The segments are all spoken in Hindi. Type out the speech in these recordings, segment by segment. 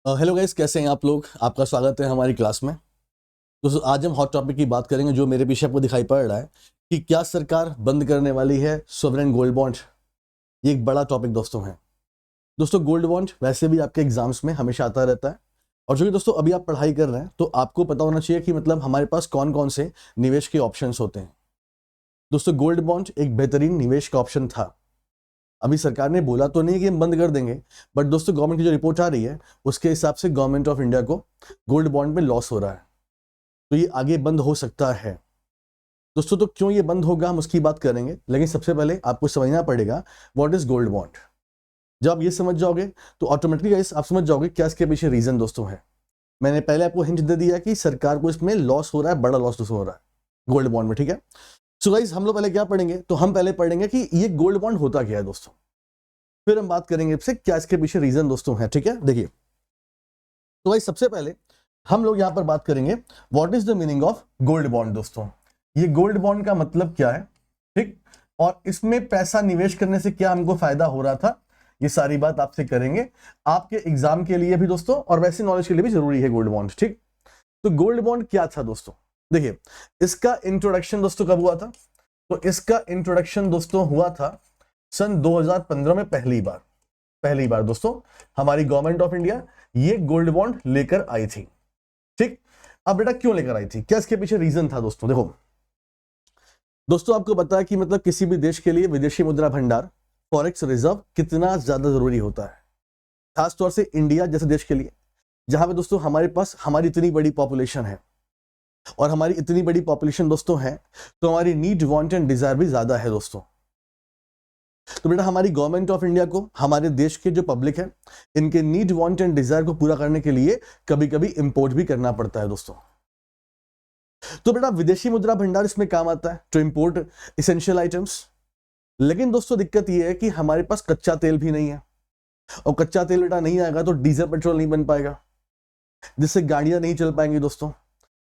हेलो गाइस, कैसे हैं आप लोग। आपका स्वागत है हमारी क्लास में। दोस्तों आज हम हॉट टॉपिक की बात करेंगे जो मेरे पीछे आपको दिखाई पड़ रहा है कि क्या सरकार बंद करने वाली है सोवरेन गोल्ड बॉन्ड। ये एक बड़ा टॉपिक दोस्तों है। दोस्तों गोल्ड बॉन्ड वैसे भी आपके एग्जाम्स में हमेशा आता रहता है, और जो कि दोस्तों अभी आप पढ़ाई कर रहे हैं तो आपको पता होना चाहिए कि मतलब हमारे पास कौन कौन से निवेश के ऑप्शंस होते हैं। दोस्तों गोल्ड बॉन्ड एक बेहतरीन निवेश का ऑप्शन था। अभी सरकार ने बोला तो नहीं कि हम बंद कर देंगे, बट दोस्तों गवर्नमेंट की जो रिपोर्ट आ रही है उसके हिसाब से गवर्नमेंट ऑफ इंडिया को गोल्ड बॉन्ड में लॉस हो रहा है, तो ये आगे बंद हो सकता है। दोस्तों तो क्यों ये बंद होगा हम उसकी बात करेंगे, लेकिन सबसे पहले आपको समझना पड़ेगा व्हाट इज गोल्ड बॉन्ड। जब आप ये समझ जाओगे तो ऑटोमेटिकली आप समझ जाओगे क्या इसके पीछे रीजन दोस्तों है। मैंने पहले आपको हिंट दे दिया कि सरकार को इसमें लॉस हो रहा है, बड़ा लॉस दोस्तों हो रहा है गोल्ड बॉन्ड में, ठीक है। सो गाइस हम लोग पहले क्या पढ़ेंगे, तो हम पहले पढ़ेंगे कि ये गोल्ड बॉन्ड होता क्या है दोस्तों, फिर हम बात करेंगे इससे क्या इसके पीछे रीजन दोस्तों है, ठीक है। देखिए तो गाइस सबसे पहले हम लोग यहां पर बात करेंगे what is the meaning of gold bond. दोस्तों ये गोल्ड बॉन्ड का मतलब क्या है, ठीक, और इसमें पैसा निवेश करने से क्या हमको फायदा हो रहा था, ये सारी बात आपसे करेंगे। आपके एग्जाम के लिए भी दोस्तों और वैसे नॉलेज के लिए भी जरूरी है गोल्ड बॉन्ड, ठीक। तो गोल्ड बॉन्ड क्या था दोस्तों, देखिए इसका इंट्रोडक्शन दोस्तों कब हुआ था, तो इसका इंट्रोडक्शन दोस्तों हुआ था सन 2015 में पहली बार दोस्तों हमारी गवर्नमेंट ऑफ इंडिया ये गोल्ड बॉन्ड लेकर आई थी, ठीक। अब बेटा क्यों लेकर आई थी, क्या इसके पीछे रीजन था दोस्तों। देखो दोस्तों आपको पता है कि मतलब किसी भी देश के लिए विदेशी मुद्रा भंडार फॉरेक्स रिजर्व कितना ज्यादा जरूरी होता है, खासतौर से इंडिया जैसे देश के लिए जहां पे दोस्तों हमारे पास हमारी इतनी बड़ी पॉपुलेशन है, और हमारी इतनी बड़ी पॉपुलेशन दोस्तों है तो हमारी नीड वांट एंड डिजायर भी ज्यादा है दोस्तों। तो बेटा हमारी गवर्नमेंट ऑफ इंडिया को हमारे देश के जो पब्लिक है इनके नीड वांट एंड डिजायर को पूरा करने के लिए कभी कभी इंपोर्ट भी करना पड़ता है दोस्तों। तो बेटा विदेशी मुद्रा भंडार इसमें काम आता है टू इंपोर्ट इसेंशियल आइटम्स। लेकिन दोस्तों दिक्कत यह है कि हमारे पास कच्चा तेल भी नहीं है, और कच्चा तेल बेटा नहीं आएगा तो डीजल पेट्रोल नहीं बन पाएगा, जिससे गाड़ियां नहीं चल पाएंगी दोस्तों,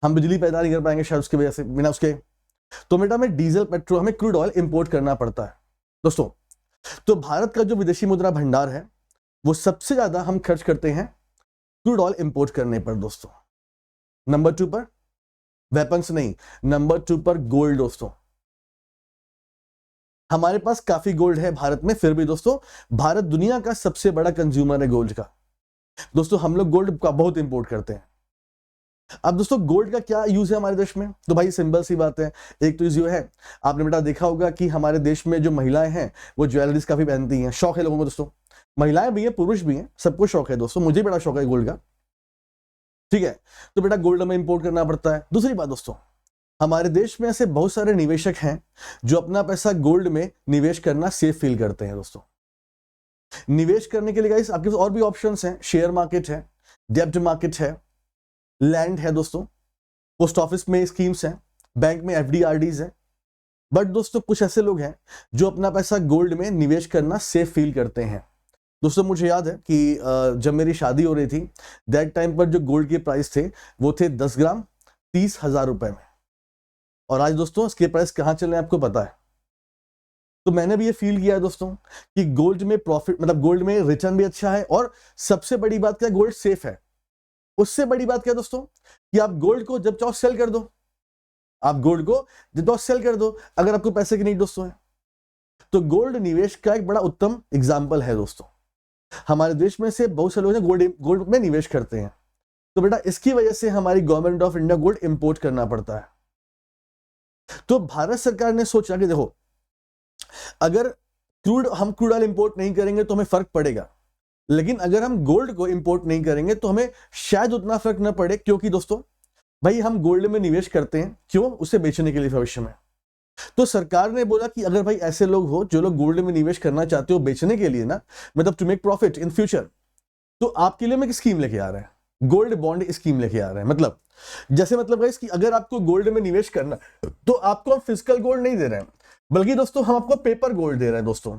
हम बिजली पैदा नहीं कर पाएंगे शायद उसकी वजह से, बिना उसके। तो बेटा हमें डीजल पेट्रोल हमें क्रूड ऑयल इंपोर्ट करना पड़ता है दोस्तों। तो भारत का जो विदेशी मुद्रा भंडार है वो सबसे ज्यादा हम खर्च करते हैं क्रूड ऑयल इंपोर्ट करने पर दोस्तों। नंबर 2 पर वेपन्स नहीं, नंबर 2 पर गोल्ड दोस्तों। हमारे पास काफी गोल्ड है भारत में, फिर भी दोस्तों भारत दुनिया का सबसे बड़ा कंज्यूमर है गोल्ड का दोस्तों। हम लोग गोल्ड का बहुत इंपोर्ट करते हैं। अब दोस्तों गोल्ड का क्या यूज है हमारे देश में, तो भाई सिंपल सी बात है। एक तो जो है आपने बेटा देखा होगा कि हमारे देश में जो महिलाएं हैं वो ज्वेलरीज काफी पहनती हैं, शौक है लोगों को दोस्तों, महिलाएं भी हैं पुरुष भी हैं, सबको शौक है दोस्तों, मुझे बड़ा शौक है गोल्ड का, ठीक है। तो बेटा गोल्ड हमें इंपोर्ट करना पड़ता है। दूसरी बात दोस्तों हमारे देश में ऐसे बहुत सारे निवेशक हैं जो अपना पैसा गोल्ड में निवेश करना सेफ फील करते हैं दोस्तों। निवेश करने के लिए गाइस आपके पास और भी ऑप्शंस हैं, शेयर मार्केट है, डेब्ट मार्केट है, लैंड है दोस्तों, पोस्ट ऑफिस में स्कीम्स हैं, बैंक में एफडी आरडीज है। बट दोस्तों कुछ ऐसे लोग हैं जो अपना पैसा गोल्ड में निवेश करना सेफ फील करते हैं दोस्तों। मुझे याद है कि जब मेरी शादी हो रही थी दैट टाइम पर जो गोल्ड के प्राइस थे वो थे 10 ग्राम 30,000 रुपए में, और आज दोस्तों इसके प्राइस कहां चल रहे हैं आपको पता है। तो मैंने भी ये फील किया है दोस्तों कि गोल्ड में प्रॉफिट मतलब गोल्ड में रिटर्न भी अच्छा है, और सबसे बड़ी बात क्या है गोल्ड सेफ है। उससे बड़ी बात क्या है दोस्तों कि आप गोल्ड को जब चाहो सेल कर दो, आप गोल्ड को जब चाहो सेल कर दो अगर आपको पैसे की नीड दोस्तों है। तो गोल्ड निवेश का एक बड़ा उत्तम एग्जाम्पल है दोस्तों। हमारे देश में से बहुत से लोग गोल्ड में निवेश करते हैं, तो बेटा इसकी वजह से हमारी government of India gold import करना पड़ता है। तो भारत सरकार ने सोचा कि देखो अगर हम क्रूड ऑयल इंपोर्ट नहीं करेंगे तो हमें फर्क पड़ेगा, लेकिन अगर हम गोल्ड को इंपोर्ट नहीं करेंगे तो हमें शायद उतना फर्क ना पड़े, क्योंकि दोस्तों भाई हम गोल्ड में निवेश करते हैं क्यों, उसे बेचने के लिए भविष्य में। तो सरकार ने बोला कि अगर भाई ऐसे लोग हो जो लोग गोल्ड में निवेश करना चाहते हो बेचने के लिए ना, मतलब to make profit in future, तो आपके लिए मैं एक स्कीम लेके आ रहे हैं, गोल्ड बॉन्ड स्कीम लेके आ रहे हैं। मतलब जैसे मतलब गाइस कि अगर आपको गोल्ड में निवेश करना तो आपको हम फिजिकल गोल्ड नहीं दे रहे हैं, बल्कि दोस्तों हम आपको पेपर गोल्ड दे रहे हैं दोस्तों।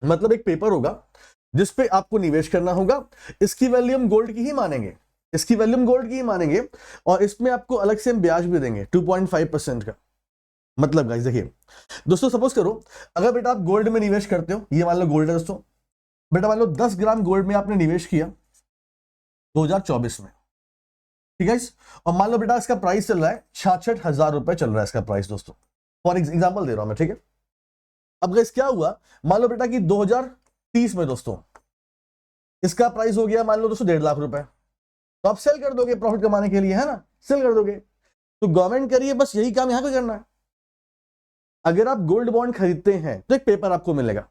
मतलब एक पेपर होगा जिसपे आपको निवेश करना होगा, इसकी वैल्यू हम गोल्ड की ही मानेंगे, इसकी वैल्यू हम गोल्ड की ही मानेंगे, और इसमें आपको अलग से हम ब्याज भी देंगे 2.5% का। मतलब गाइस देखिए दोस्तों सपोज करो अगर बेटा आप गोल्ड में निवेश करते हो, ये मान लो गोल्ड है दोस्तों, बेटा मान लो 10 ग्राम गोल्ड में आपने निवेश किया, 2024 में, ठीक है। और मान लो बेटा इसका प्राइस चल रहा है 66,000 रुपए चल रहा है इसका प्राइस दोस्तों, फॉर एग्जाम्पल दे रहा हूं मैं, ठीक है। अब गाइस क्या हुआ, मान लो बेटा कि 2030 में दोस्तों इसका प्राइस हो गया मान लो दोस्तों 1.5 लाख रुपए, तो आप सेल कर दोगे प्रॉफिट कमाने के लिए, है ना, सेल कर दोगे। तो गवर्नमेंट करिए बस यही काम यहां पे करना है। अगर आप गोल्ड बॉन्ड खरीदते हैं तो एक पेपर आपको मिलेगा,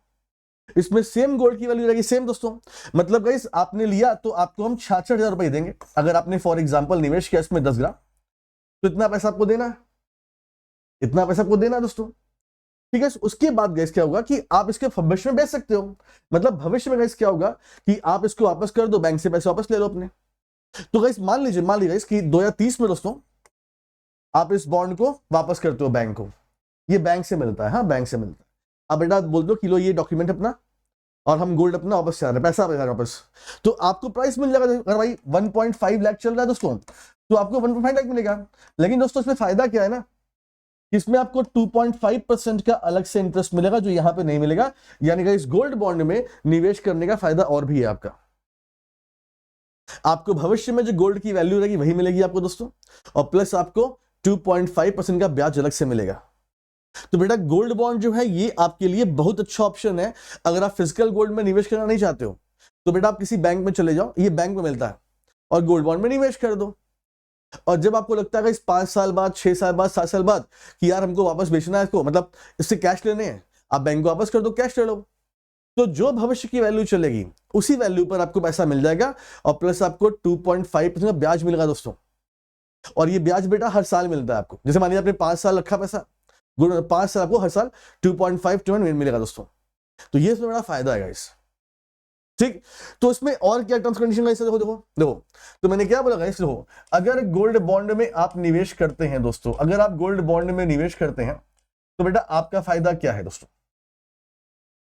इसमें सेम गोल्ड की वैल्यू रहेगी, सेम दोस्तों। मतलब गाइस आपने लिया तो आपको हम 66,000 रुपए देंगे। अगर आपने फॉर एग्जांपल निवेश किया इसमें 10 ग्राम, तो इतना पैसा आपको देना है, इतना पैसा आपको देना है दोस्तों, ठीक है। उसके बाद गाइस क्या होगा कि आप इसके भविष्य में बेच सकते हो। मतलब भविष्य में गाइस क्या होगा कि आप इसको वापस कर दो, बैंक से पैसे वापस ले लो अपने। तो गाइस मान लीजिए गाइस कि 2030 में दोस्तों आप इस बॉन्ड को वापस करते हो बैंक को, ये बैंक से मिलता है, हाँ बैंक से मिलता है। अब बेटा बोल दो किलो ये डॉक्यूमेंट अपना और हम गोल्ड अपना वापस चाह रहे हैं, पैसा वापस, तो आपको प्राइस मिल जाएगा। अगर भाई 1.5 लाख चल रहा है दोस्तों तो आपको 1.5 लाख मिलेगा। लेकिन दोस्तों इसमें फायदा क्या है ना, इसमें आपको 2.5% का अलग से इंटरेस्ट मिलेगा जो यहां पे नहीं मिलेगा। यानी कि इस गोल्ड बॉन्ड में निवेश करने का फायदा और भी है आपका, आपको भविष्य में जो गोल्ड की वैल्यू रहेगी वही मिलेगी आपको दोस्तों, और प्लस आपको 2.5% का ब्याज अलग से मिलेगा। तो बेटा गोल्ड बॉन्ड जो है ये आपके लिए बहुत अच्छा ऑप्शन है। अगर आप फिजिकल गोल्ड में निवेश करना नहीं चाहते हो तो बेटा आप किसी बैंक में चले जाओ, ये बैंक में मिलता है, और गोल्ड बॉन्ड में निवेश कर दो। और जब आपको लगता है इस 5 साल बाद, 6 साल बाद, 7 साल बाद कि यार हमको वापस बेचना है इसको, मतलब इससे कैश लेने हैं, आप बैंक को वापस कर दो, कैश ले लो। तो जो भविष्य की वैल्यू चलेगी उसी वैल्यू पर आपको पैसा मिल जाएगा, और प्लस आपको 2.5% का ब्याज मिलेगा दोस्तों। और ये ब्याज बेटा हर साल मिलता है आपको। जैसे मान लीजिए आपने 5 साल रखा पैसा, 5 साल आपको हर साल 2.5% मिलेगा दोस्तों। तो ये इसमें बड़ा फायदा है गाइस, ठीक। तो इसमें और क्या टर्म्स कंडीशन गाइस, देखो देखो देखो, तो मैंने क्या बोला गाइस, देखो अगर गोल्ड बॉन्ड में आप निवेश करते हैं दोस्तों, अगर आप गोल्ड बॉन्ड में निवेश करते हैं तो बेटा आपका फायदा क्या है दोस्तों।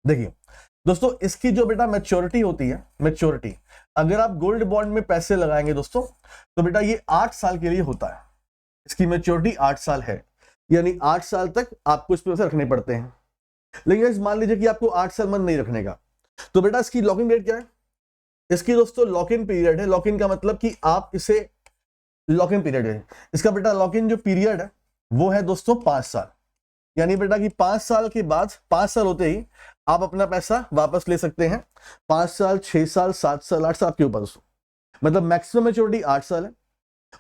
देखिए दोस्तों इसकी जो बेटा मैच्योरिटी होती है, मैच्योरिटी, अगर आप गोल्ड बॉन्ड में पैसे लगाएंगे दोस्तों तो बेटा ये 8 साल के लिए होता है, इसकी मैच्योरिटी 8 साल है, यानी 8 साल तक आपको इस पैसे रखने पड़ते हैं। लेकिन मान लीजिए कि आपको 8 साल मन नहीं रखने का, तो बेटा इसकी लॉक इन डेट क्या है, इसकी दोस्तों लॉक इन पीरियड है। लॉक इन का मतलब कि आप इसे, लॉक इन पीरियड है इसका बेटा, लॉक इन जो पीरियड है वो है दोस्तों 5 साल। यानी बेटा कि 5 साल के बाद, 5 साल होते ही आप अपना पैसा वापस ले सकते हैं। 5 साल, 6 साल, 7 साल, 8 साल आपके ऊपर दोस्तों, मतलब मैक्सिमम मैच्योरिटी 8 साल है,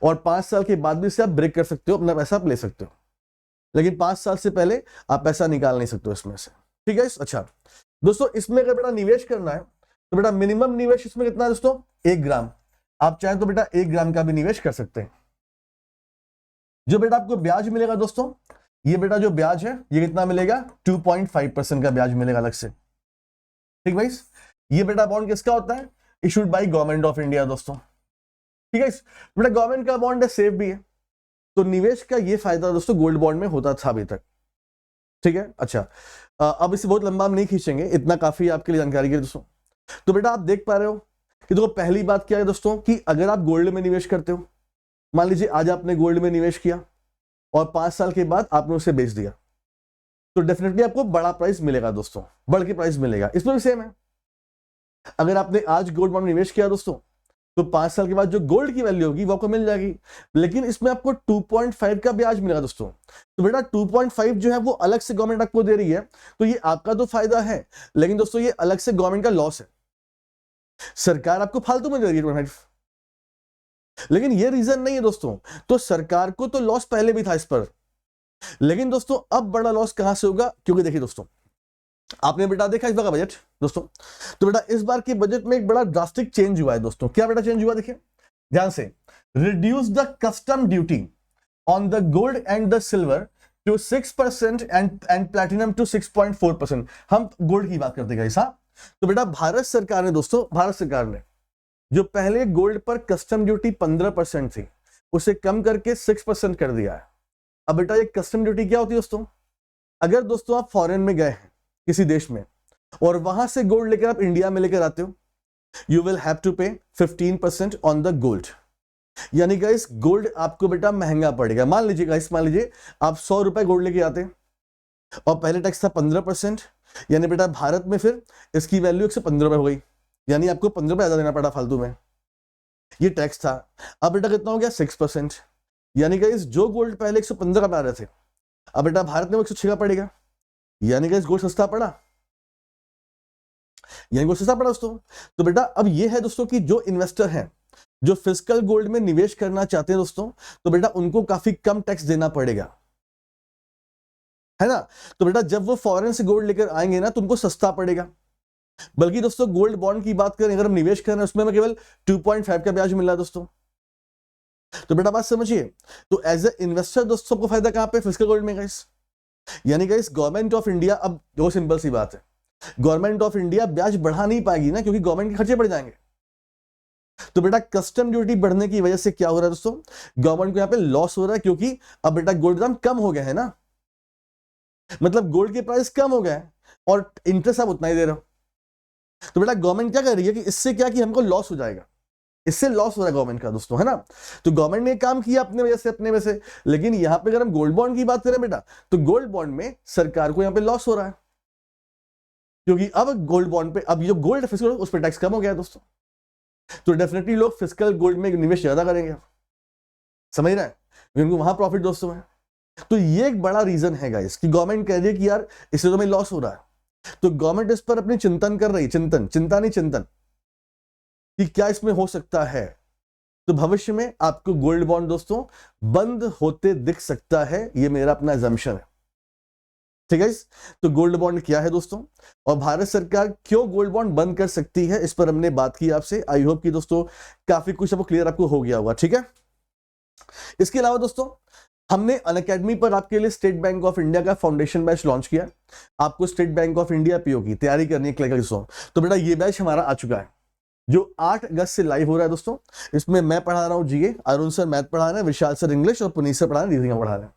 और 5 साल के बाद भी से आप ब्रेक कर सकते हो, अपना पैसा आप ले सकते हो। लेकिन 5 साल से पहले आप पैसा निकाल नहीं सकते हो इसमें से, ठीक है। अच्छा दोस्तों इसमें अगर बेटा निवेश करना है तो बेटा मिनिमम निवेश इसमें कितना है दोस्तों, 1 ग्राम। आप चाहें तो बेटा 1 ग्राम का भी निवेश कर सकते हैं। जो बेटा आपको ब्याज मिलेगा दोस्तों, ये बेटा जो ब्याज है ये कितना मिलेगा, 2.5% का ब्याज मिलेगा अलग से, ठीक भाई। ये बेटा बॉन्ड किसका होता है, issued by government of India दोस्तों, ठीक है। बेटा गवर्नमेंट का बॉन्ड है, सेफ भी है। तो निवेश का ये फायदा दोस्तों गोल्ड बॉन्ड में होता था अभी तक, ठीक है। अच्छा अब इसे बहुत लंबा हम नहीं खींचेंगे, इतना काफी आपके लिए जानकारी के दोस्तों। तो बेटा आप देख पा रहे हो कि देखो पहली बात क्या है दोस्तों कि अगर आप गोल्ड में निवेश करते हो, मान लीजिए आज आपने गोल्ड में निवेश किया और 5 साल के बाद आपने उसे बेच दिया, तो डेफिनेटली आपको बड़ा प्राइस मिलेगा दोस्तों, बढ़ के प्राइस मिलेगा। इसमें भी सेम है, अगर आपने आज गोल्ड में निवेश किया दोस्तों तो 5 साल के बाद जो गोल्ड की वैल्यू होगी वो आपको मिल जाएगी। लेकिन इसमें आपको 2.5 का ब्याज मिलेगा दोस्तों। तो बेटा 2.5 जो है वो अलग से गवर्नमेंट आपको दे रही है, तो ये आपका तो फायदा है, लेकिन दोस्तों ये अलग से गवर्नमेंट का लॉस है, सरकार आपको फालतू में दे रही है 2.5। लेकिन ये रीजन नहीं है दोस्तों, तो सरकार को तो लॉस पहले भी था इस पर, लेकिन दोस्तों अब बड़ा लॉस कहां से होगा, क्योंकि देखिए दोस्तों आपने बेटा देखा इस बार का बजट दोस्तों, तो बेटा इस बार के बजट में एक बड़ा ड्रास्टिक चेंज हुआ है दोस्तों। क्या बेटा चेंज हुआ, देखिए ध्यान से, reduce the custom duty on the gold and the silver to 6% and platinum to 6.4%। हम गोल्ड की बात करते हैं, तो बेटा भारत सरकार ने दोस्तों, भारत सरकार ने जो पहले गोल्ड पर कस्टम ड्यूटी 15% थी उसे कम करके 6% कर दिया है। अब बेटा ये कस्टम ड्यूटी क्या होती है दोस्तों, अगर दोस्तों आप फॉरेन में गए हैं किसी देश में और वहां से गोल्ड लेकर आप इंडिया में लेकर आते हो, यू विल हैव टू पे 15% ऑन द गोल्ड। यानी गाइस गोल्ड आपको बेटा महंगा पड़ेगा। मान लीजिए गाइस, मान लीजिए आप 100 रुपए गोल्ड लेके आते और पहले टैक्स था 15%, यानी बेटा भारत में फिर इसकी वैल्यू 115 रुपए हो गई, यानी आपको 15 रुपए ज्यादा देना पड़ा फालतू में। ये टैक्स था। अब बेटा कितना हो गया 6%, यानी कि जो गोल्ड पहले 115 का बना रहे थे, अब बेटा भारत में वो 106 का पड़ेगा, यानी कि गोल्ड सस्ता पड़ा, यानी गोल्ड सस्ता पड़ा दोस्तों। तो बेटा अब ये है दोस्तों कि जो इन्वेस्टर हैं, जो फिजिकल गोल्ड में निवेश करना चाहते हैं दोस्तों, तो बेटा उनको काफी कम टैक्स देना पड़ेगा, है ना। तो बेटा जब वो फॉरेन से गोल्ड लेकर आएंगे ना तो उनको सस्ता पड़ेगा। बल्कि दोस्तों गोल्ड बॉन्ड की बात करें, अगर हम निवेश कर रहे हैं उसमें हमें केवल 2.5 का ब्याज मिल रहा है दोस्तों। तो बेटा बात समझिए, तो एज ए इन्वेस्टर दोस्तों को फायदा कहां पे, फिजिकल गोल्ड में गाइस। यानी गाइस गवर्नमेंट ऑफ इंडिया, अब दो सिंपल सी बात है, गवर्नमेंट ऑफ इंडिया ब्याज बढ़ा नहीं पाएगी ना, क्योंकि गवर्नमेंट के खर्चे बढ़ जाएंगे। तो बेटा कस्टम ड्यूटी बढ़ने की वजह से क्या हो रहा है दोस्तों, गवर्नमेंट को यहां पे लॉस हो रहा है, क्योंकि अब बेटा गोल्ड दाम कम हो गया है ना, मतलब गोल्ड के प्राइस कम हो गया है और इंटरेस्ट आप उतना ही दे रहे हो। तो बेटा गवर्नमेंट क्या कर रही है कि इससे क्या कि हमको लॉस हो जाएगा, इससे लॉस हो रहा है गवर्नमेंट का दोस्तों, है ना। तो गवर्नमेंट ने काम किया अपने वजह से, अपने वजह से। लेकिन यहां पे अगर हम गोल्ड बॉन्ड की बात करें बेटा, तो गोल्ड बॉन्ड में सरकार को यहां पे लॉस हो रहा है, क्योंकि अब गोल्ड बॉन्ड पे, अब जो गोल्ड फिजिकल उस पर टैक्स कम हो गया है दोस्तों। तो डेफिनेटली लोग फिजिकल गोल्ड में निवेश ज्यादा करेंगे, समझ रहे हैं, उनको वहां प्रॉफिट दोस्तों है। तो ये एक बड़ा रीजन है गाइस कि गवर्नमेंट कह रही है कि यार इससे तो हमें लॉस हो रहा है। तो गवर्नमेंट इस पर अपनी चिंतन कर रही है, चिंतन कि क्या इसमें हो सकता है। तो भविष्य में आपको गोल्ड बॉन्ड दोस्तों बंद होते दिख सकता है, ये मेरा अपना एजम्पशन है, ठीक है। तो गोल्ड बॉन्ड क्या है दोस्तों, और भारत सरकार क्यों गोल्ड बॉन्ड बंद कर सकती है, इस पर हमने बात की आपसे। आई होप कि दोस्तों काफी कुछ आपको क्लियर आपको हो गया होगा, ठीक है। इसके अलावा दोस्तों हमने अनअकैडमी पर आपके लिए स्टेट बैंक ऑफ इंडिया का फाउंडेशन बैच लॉन्च किया। आपको state bank of India PO की तैयारी करनी है क्लियर दोस्तों। तो बेटा ये बैच हमारा आ चुका है, जो 8 अगस्त से लाइव हो रहा है दोस्तों। इसमें मैं पढ़ा रहा हूँ जीए, अरुण सर मैथ पढ़ा रहे हैं, विशाल सर इंग्लिश और पुनीत सर पढ़ा रहे हैं, रीजनिंग पढ़ा रहे हैं,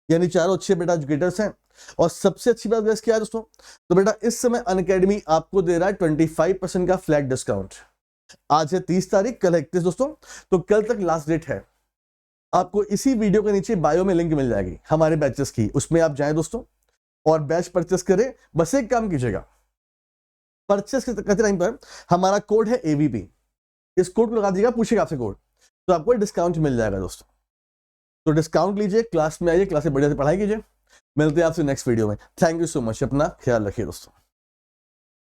यानी चारों अच्छे बेटा एजुकेटर्स हैं। और सबसे अच्छी बात क्या है दोस्तों, तो बेटा इस समय अनअकैडमी आपको दे रहा है 25% का फ्लैट डिस्काउंट। आज है 30 तारीख, कल है 31 दोस्तों, तो कल तक लास्ट डेट है। आपको इसी वीडियो के नीचे बायो में लिंक मिल जाएगी हमारे बैचेस की, उसमें आप जाएं दोस्तों और बैच परचेस करें। बस एक काम कीजिएगा, परचेस करते टाइम पर हमारा कोड है एवीपी, इस कोड को लगा दीजिएगा, पूछेगा आपसे कोड, तो आपको डिस्काउंट मिल जाएगा दोस्तों। तो डिस्काउंट लीजिए, क्लास में आइए, क्लास में बढ़िया से पढ़ाई कीजिए। मिलते हैं आपसे नेक्स्ट वीडियो में। थैंक यू सो मच, अपना ख्याल रखिए दोस्तों।